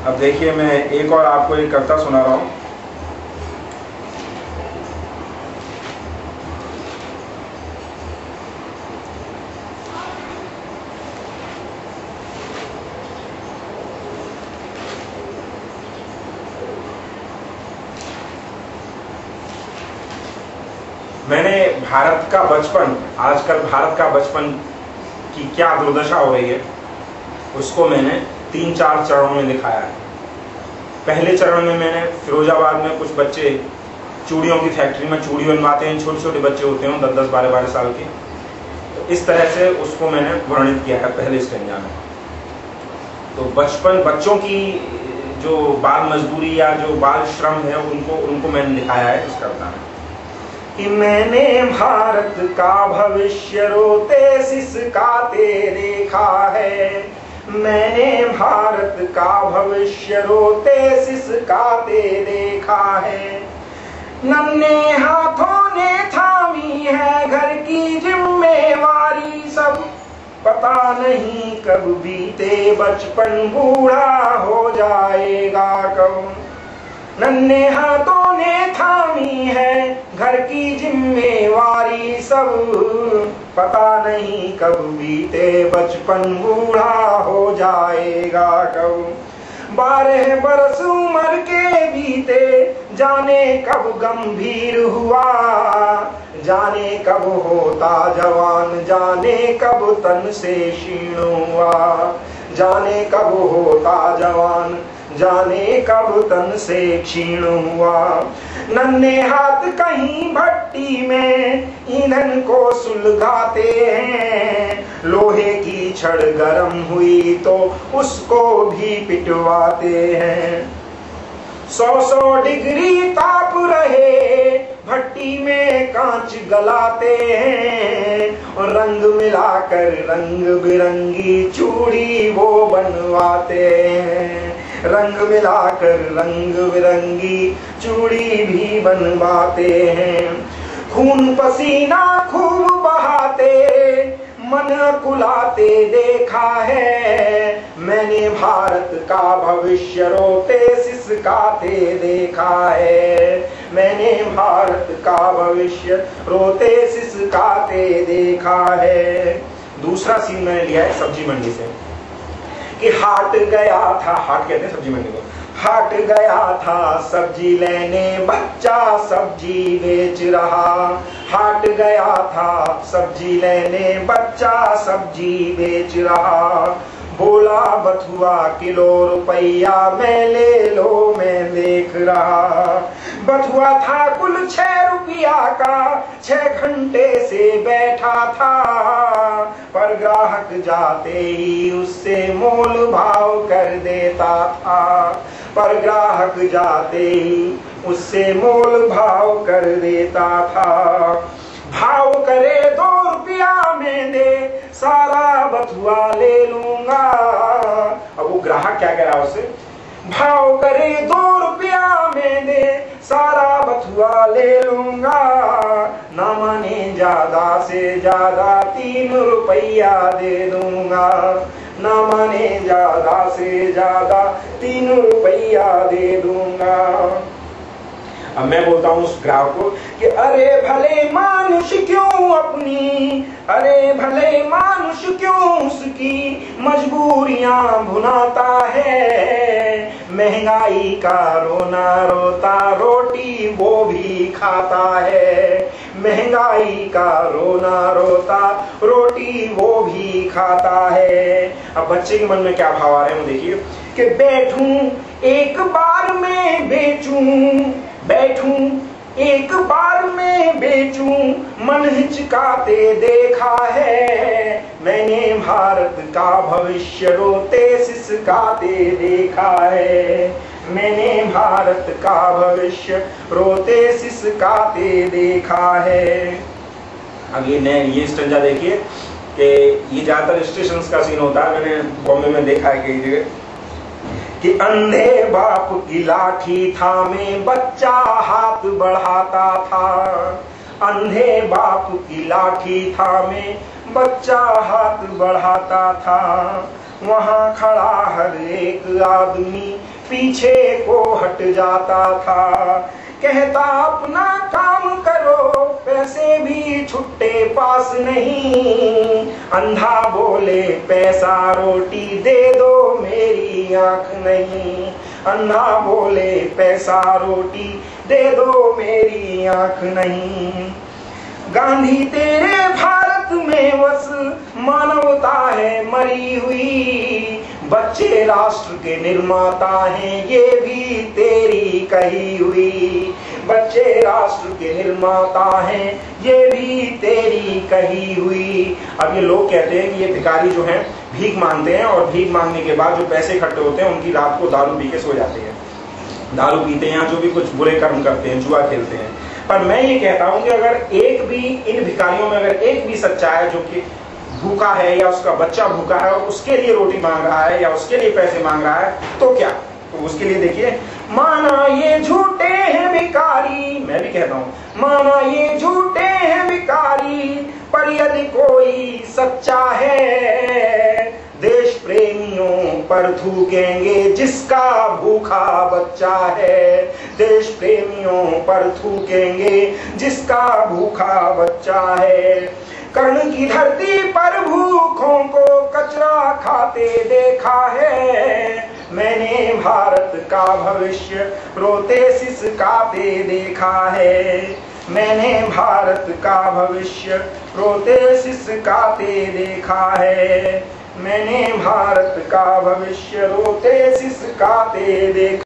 अब देखिए, मैं एक और आपको एक कविता सुना रहा हूँ। मैंने भारत का बचपन, आजकल भारत का बचपन की क्या दुर्दशा हो रही है, उसको मैंने 3-4 चरणों में दिखाया है। पहले चरण में मैंने फिरोजाबाद में कुछ बच्चे चूड़ियों की फैक्ट्री में चूड़ी बनवाते हैं, छोटे छोटे बच्चे होते हैं 10-10, 12-12 साल के, तो इस तरह से उसको मैंने वर्णित किया है पहले स्टेंजा में। तो बचपन, बच्चों की जो बाल मजदूरी या जो बाल श्रम है उनको मैंने दिखाया है इस कविता में कि मैंने भारत का भविष्य रोते सिसकाते देखा है। मैंने भारत का भविष्य रोते सिसकाते देखा है। नन्हे हाथों ने थामी है घर की जिम्मेवारी सब, पता नहीं कब बीते बचपन बूढ़ा हो जाएगा कब। नन्हे हाथों ने थामी है घर की जिम्मेवारी सब, पता नहीं कब बीते बचपन बूढ़ा हो जाएगा कब। 12 बरस उम्र के बीते जाने कब गंभीर हुआ, जाने कब होता जवान, जाने कब तन से क्षीण हुआ। जाने कब होता जवान, जाने कब तन से क्षीण हुआ। नन्हे हाथ कहीं भट्टी में ईंधन को सुलगाते हैं, लोहे की छड़ गरम हुई तो उसको भी पिटवाते हैं। 100 डिग्री ताप रहे भट्टी में कांच गलाते हैं, और रंग मिलाकर रंग बिरंगी चूड़ी वो बनवाते हैं। रंग मिलाकर रंग बिरंगी चूड़ी भी बनवाते हैं। खून पसीना खूब बहाते मन कुलाते देखा है। मैंने भारत का भविष्य रोते सिसकाते देखा है। मैंने भारत का भविष्य रोते सिसकाते देखा है। दूसरा सीन मैंने लिया है सब्जी मंडी से कि हाट गया था, हाट कहते हैं सब्जी मंडी को, हाट गया था सब्जी लेने बच्चा सब्जी बेच रहा। हाट गया था सब्जी लेने बच्चा सब्जी बेच रहा। बोला बथुआ किलो रुपया, मैं ले लो मैं देख रहा। बथुआ था कुल 6 रुपया का, 6 घंटे से बैठा था, पर ग्राहक जाते ही उससे मोल भाव कर देता था। पर ग्राहक जाते ही उससे मोल भाव कर देता था। भाव करे 2 रुपया में दे, सारा बथुआ ले लूंगा। अब वो ग्राहक क्या कह रहा है उससे, भाव करे 2 रुपया में दे, सारा बथुआ ले लूंगा। ना माने ज्यादा से ज्यादा 3 रुपया दे दूंगा। ना माने ज्यादा से ज्यादा 3 रुपया दे दूंगा। अब मैं बोलता हूँ उस ग्राहक को कि अरे भले मानुष क्यों अपनी, अरे भले मानुष क्यों उसकी मजबूरियां भुनाता है। महंगाई का रोना रोता रोटी वो भी खाता है। महंगाई का रोना रोता रोटी वो भी खाता है। अब बच्चे के मन में क्या भाव आ रहे हैं वो देखिए कि बैठूं एक बार में बेचूं, बैठूं एक बार में बेचूं, मन हिचकाते देखा है। मैंने भारत का भविष्य रोते सिसकाते देखा है। मैंने भारत का भविष्य रोते सिसकाते देखा है। अब ये स्टंजा देखिए कि ये ज्यादातर स्टेशन का सीन होता है। मैंने बॉम्बे में देखा है कई जगह कि अंधे बाप की लाठी थामे बच्चा हाथ बढ़ाता था। अंधे बाप की लाठी थामे बच्चा हाथ बढ़ाता था। वहां खड़ा हर एक आदमी पीछे को हट जाता था। कहता अपना काम करो, पैसे भी छुट्टे पास नहीं। अंधा बोले पैसा रोटी दे दो, मेरी आंख नहीं। अंधा बोले पैसा रोटी दे दो, मेरी आंख नहीं। गांधी तेरे भारत में बस मानवता है मरी हुई। बच्चे राष्ट्र के निर्माता हैं, ये भी तेरी कही हुई। बच्चे राष्ट्र के निर्माता हैं, ये भी तेरी कही हुई। अब ये लोग कहते हैं कि ये भिखारी जो हैं भीख मांगते हैं, और भीख मांगने के बाद जो पैसे इकट्ठे होते हैं उनकी रात को दारू पी के सो जाते हैं। दारू पीते हैं या जो भी कुछ बुरे कर्म करते हैं, जुआ खेलते हैं। पर मैं ये कहता हूं कि अगर एक भी इन भिखारियों में अगर एक भी सच्चा है जो कि भूखा है या उसका बच्चा भूखा है और उसके लिए रोटी मांग रहा है या उसके लिए पैसे मांग रहा है, तो क्या? तो उसके लिए देखिए, माना ये झूठे हैं भिखारी, मैं भी कहता हूं माना ये झूठे हैं भिखारी, पर यदि कोई सच्चा है देश प्रेमियों पर थूकेंगे जिसका भूखा बच्चा है। देश प्रेमियों पर थूकेंगे जिसका भूखा बच्चा है। कर्ण की धरती पर भूखों को कचरा खाते देखा है। मैंने भारत का भविष्य रोते सिसकाते देखा है। मैंने भारत का भविष्य रोते सिसकाते देखा है। मैंने भारत का भविष्य रोते सिसकाते देखा।